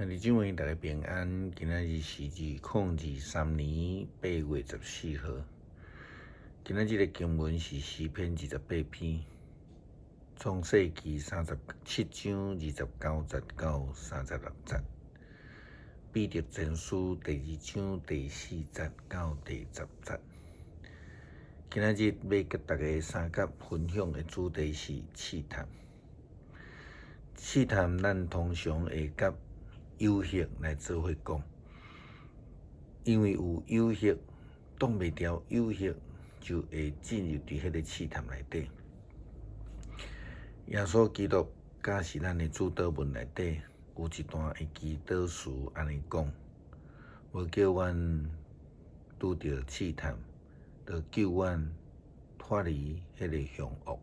兄弟姊妹，大家平安。今仔日是2023年8月14号。今仔日的经文是诗篇28篇，创世纪37章29节到36节，彼得前书第2章第4节到第10节。今仔日要甲大家三角分享的主题是试探。试探，咱通常会甲有限来做伙讲，因为有有限挡袂牢，有限就会进入伫迄个试探内底。耶稣基督假是咱的主祷文内底有一段的祈祷词安尼讲：无叫阮拄着试探，就救阮脱离迄个凶恶。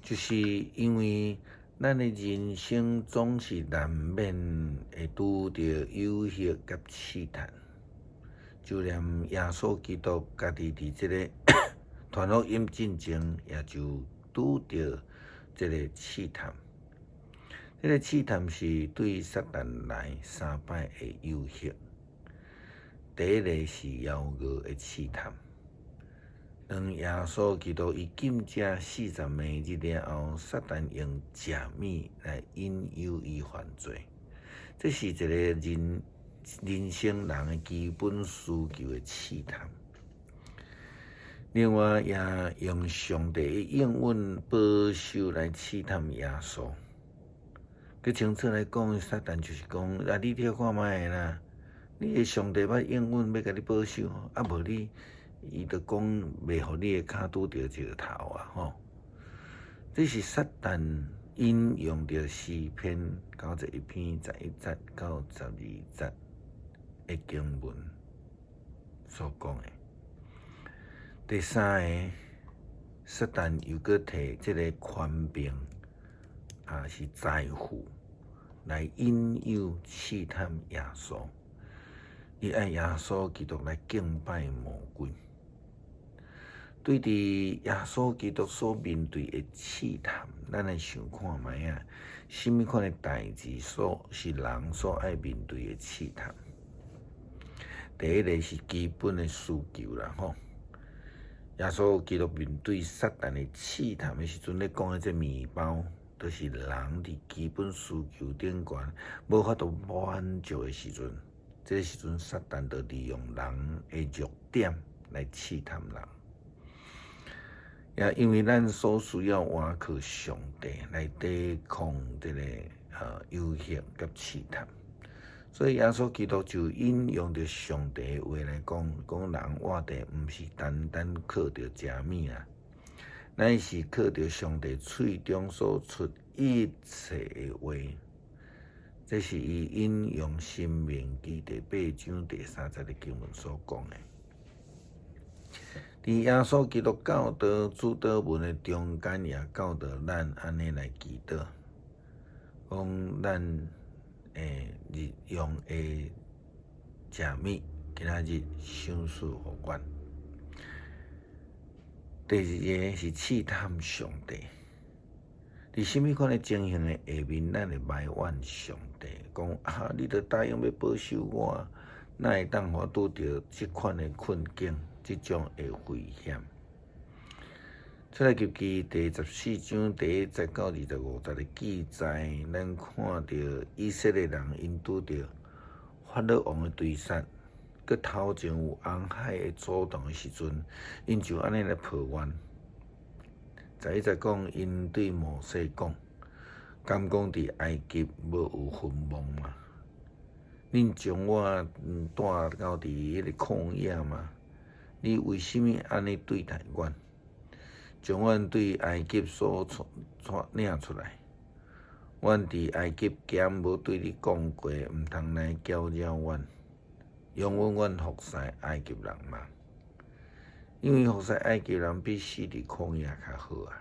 就是因为咱的人生总是难免会拄着有限甲试探，就连耶稣基督家己伫这个传福音进前，也就拄着这个试探。这个试探是对撒旦来3摆的诱惑。第一个是妖恶的试探。当耶稣基督伊禁食40个日了后，撒旦用假米来引诱伊犯罪，这是一个人生人的基本需求的试探。另外，也用上帝的应允保守来试探耶稣。佮清楚来讲，撒旦就是讲：你听看卖啦，你的上帝捌应允要甲你保守，无你。伊就讲袂互你的骹拄着石头啊！吼，这是撒旦引用着诗篇91篇11节到12节的经文所讲的。第三个，撒旦又搁摕这个权柄是财富来引诱试探耶稣，伊爱耶稣基督来敬拜魔鬼。对伫耶稣基督所面对的试探，咱来想看卖啊，什么款的代志是人所爱面对的试探？第一个是基本的需求啦，吼。耶稣基督面对撒旦的试探的时阵，咧讲的这面包，都是人伫基本需求顶悬无法度满足的时阵，这时阵撒旦就利用人的弱点来试探人。也因为咱所需要依靠上帝来抵抗这个诱惑甲试探，所以耶稣基督就引用着上帝的话来讲人活地毋是单单靠着食物啦，乃是靠着上帝喙中所出一切的话。这是伊引用《申命记》第8章第3节的经文所讲的。伫耶稣基督教导主祷文的中间，也教导咱安尼来祈祷，讲咱日用的食物，今仔日赏赐互阮。第二个是试探上帝，伫什么款的情形的下面，咱会埋怨上帝，讲你着答应要保守我，哪会当我拄着即款的困境？即种的危险。出来记第14章第1节到25节的记载，咱看到以色列人因拄着法老王的追杀，佮头前有红海的阻挡的时阵，因就安尼来抱怨。11节讲，因对摩西讲：敢讲伫埃及无有坟墓吗？恁将我带到伫迄个旷野吗？你为什么安尼对待阮？将阮对埃及所领出来，阮伫埃及咸无对你讲过，毋通来搅扰阮，容忍阮服侍埃及人吗？因为服侍埃及人比死伫旷野较好啊！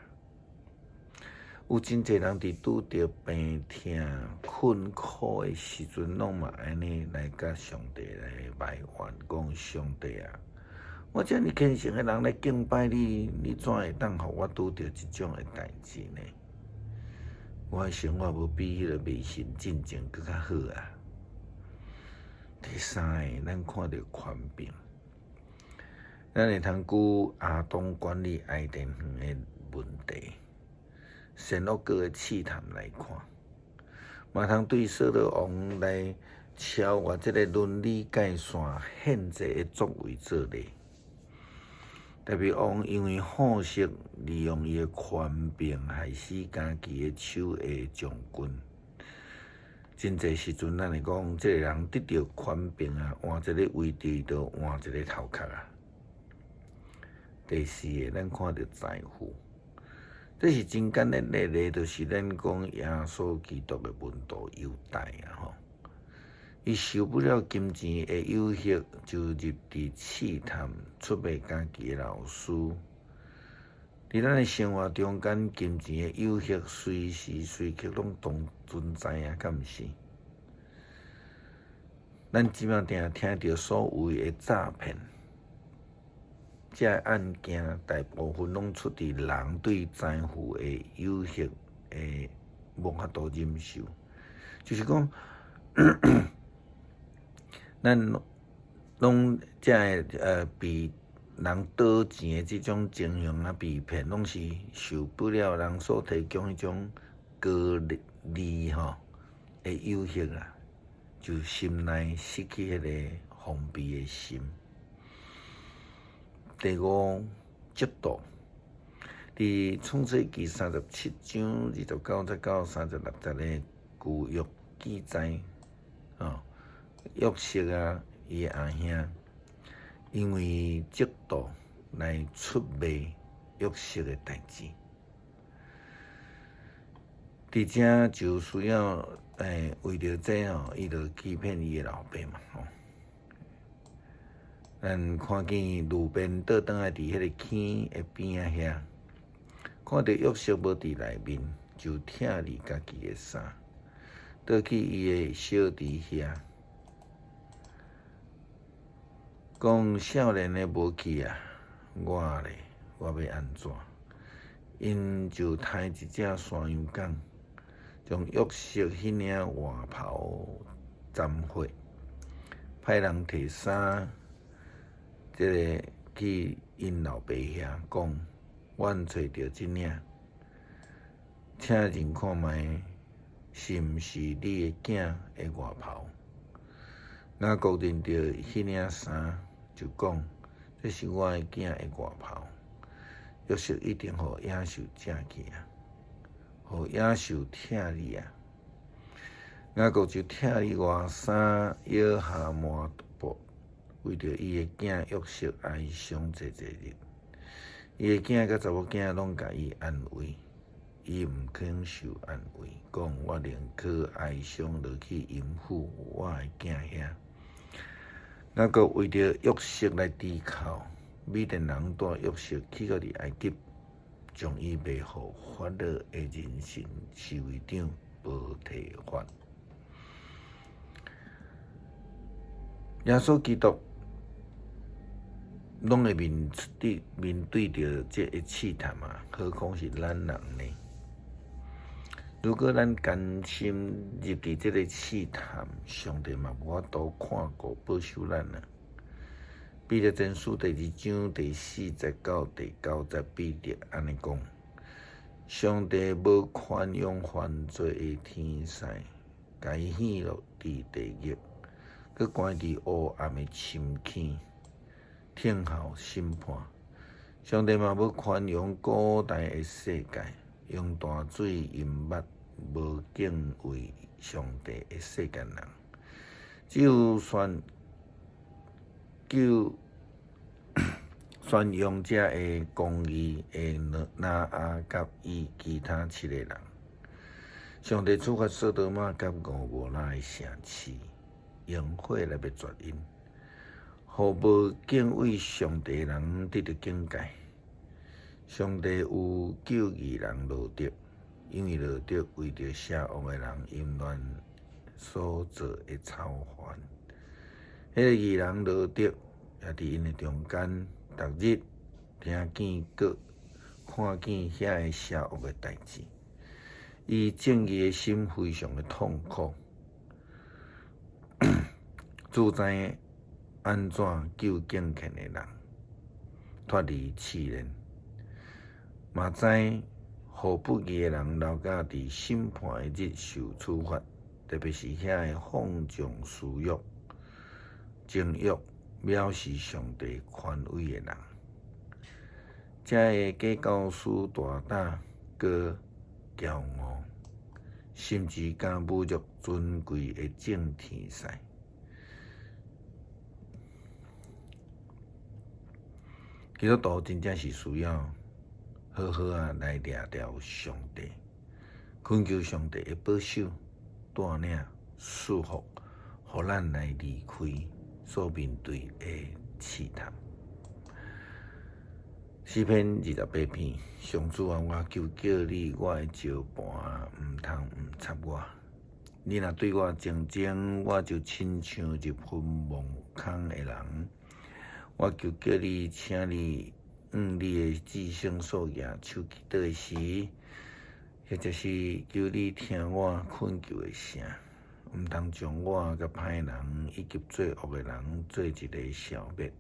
有真侪人伫拄着病痛、困苦的时阵，拢嘛安尼来甲上帝来埋怨，讲上帝啊！我遮尔虔诚的人来敬拜你，你怎会当互我拄着即种的代志呢？我的生活无比迄个迷信进前更较好啊。第三个，咱看到权柄，咱会通举阿东管理爱丁园的问题，善恶各的试探来看，嘛通对扫罗王来超越这个伦理界线限制的作为做例。特别王因为好色，利用伊的权柄害死家己的手下将军。真侪时阵，咱会讲，这个人得到权柄啊，换一个位置就换一个头壳啊。第四个，咱看到财富，这是真简单的例，就是咱讲耶稣基督的门徒犹大啊吼。伊受不了金钱的诱惑，就入伫试探出卖家己的老师。伫咱的生活中间，金钱的诱惑随时随刻拢同存在啊，敢毋是？咱即摆定听到所谓的诈骗，这案件大部分拢出伫人对财富的诱惑的无法度忍受，就是讲。咱拢这被人倒钱的这种情形啊，被骗，拢是受不了人所提供迄种高利吼的诱惑啊，就心内失去迄个封闭的心。第五，嫉妒。伫创世纪37章29节到36节的旧约记载，约瑟啊，伊的阿兄因为嫉妒来出卖约瑟的代志，伫遮就需要为着这伊就欺骗伊的老爸嘛咱看见路边倒转来伫迄个坑的边仔遐，看到约瑟无伫内面，就拆离家己的衫，倒去伊的小弟遐。讲少年的无去啊，我要安怎？因就抬一只山羊羔，将约瑟迄领外袍沾火，派人摕衫，这个去因老爸遐讲，阮找着这领，请认看卖，是毋是你的囝的外袍？雅各认着迄领衫。就讲，这是我的囝的外袍，约瑟一定互野兽食去啊，互野兽拆你啊。雅各就拆你外衫，摇下麻布，为着伊的囝约瑟哀伤坐日。伊的囝甲查某囝拢甲伊安慰，伊毋肯受安慰，讲我宁可哀伤落去阴府我的囝遐。雅各为着约瑟来抵靠，米甸人带约瑟去到伫埃及，将伊卖互法老的人参侍卫长波提法。耶稣基督拢会面对着这一试探嘛，何况是咱人呢？如果咱甘心入伫这个试探，上帝嘛无法度看顾保守咱啊。彼得前书第2章第4节到第9节，彼得安尼讲：上帝无宽容犯罪的天使，甲伊陷落伫地狱，佮关伫黑暗的深坑，听候审判。上帝嘛无宽容古代的世界。用大水淹没无敬畏上帝的世间人，只有宣扬者的公义的拿阿甲伊其他7个人。上帝处罚索多玛甲俄摩拉的城市，用火来灭绝因，互无敬畏上帝的人得到警戒。上帝有救义人罗德，因为罗德为着邪恶的人淫乱所做的操犯。迄个义人罗德也伫因的中间，逐日听见佮看见遐个邪恶的代志。伊正义的心非常的痛苦，自知安怎救敬虔的人脱离试炼，嘛知互不义的人留甲伫审判的日受处罚，特别是遐个放纵私欲、情欲、藐视上帝权威的人，这个假教师大胆、搁骄傲，甚至敢侮辱尊贵的正天使。基督徒真正是需要好好来掠着上帝，恳求上帝的保守、带领、束缚，互咱来离开所面对的试探。诗篇28篇，上主啊，我求叫你，我的石盘毋通毋插我。你若对我静静，我就亲像入坟墓坑的人。我求叫你，请你你的至圣所举手祈祷的时，或者是求你听我恳求的声，毋通将我甲歹人以及作恶的人做一个消灭。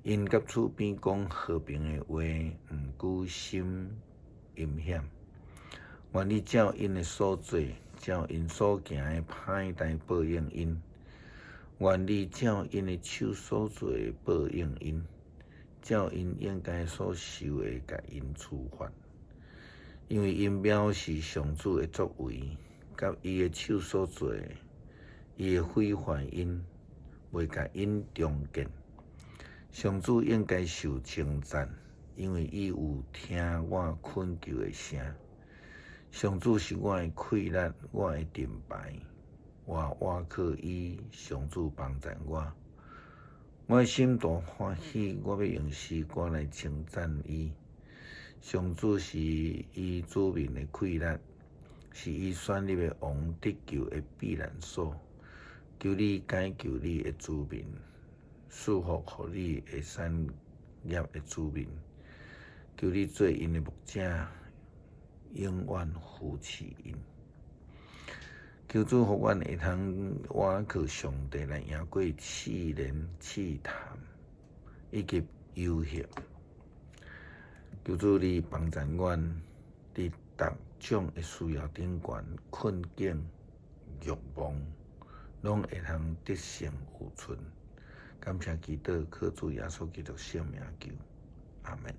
因甲厝边讲和平的话，毋居心阴险。愿你照因的所做，照因所行的歹代报应因。愿你照因的手所做报应因，照因应该所受的，甲因处罚。因为因藐视上主的作为，甲伊的手所做，伊会毁坏因，袂甲因重建。上主应该受称赞，因为伊有听我恳求的声。上主是我的溃烂，我的盾牌。我靠伊，上主帮助我。我的心大欢喜，我要用诗歌来称赞伊。上主是伊子民的溃烂，是伊选立的王得救的避难所。求你解救你的子民，束缚互你的产业的子民。求你做因的牧者，永远扶持因。求主互阮会通倚靠上帝来赢过试炼、试探以及诱惑。求主你帮助阮，伫逐种的需要顶悬、困境、欲望，拢会通得胜有存。感谢祈祷，靠主耶稣基督圣名求，阿门。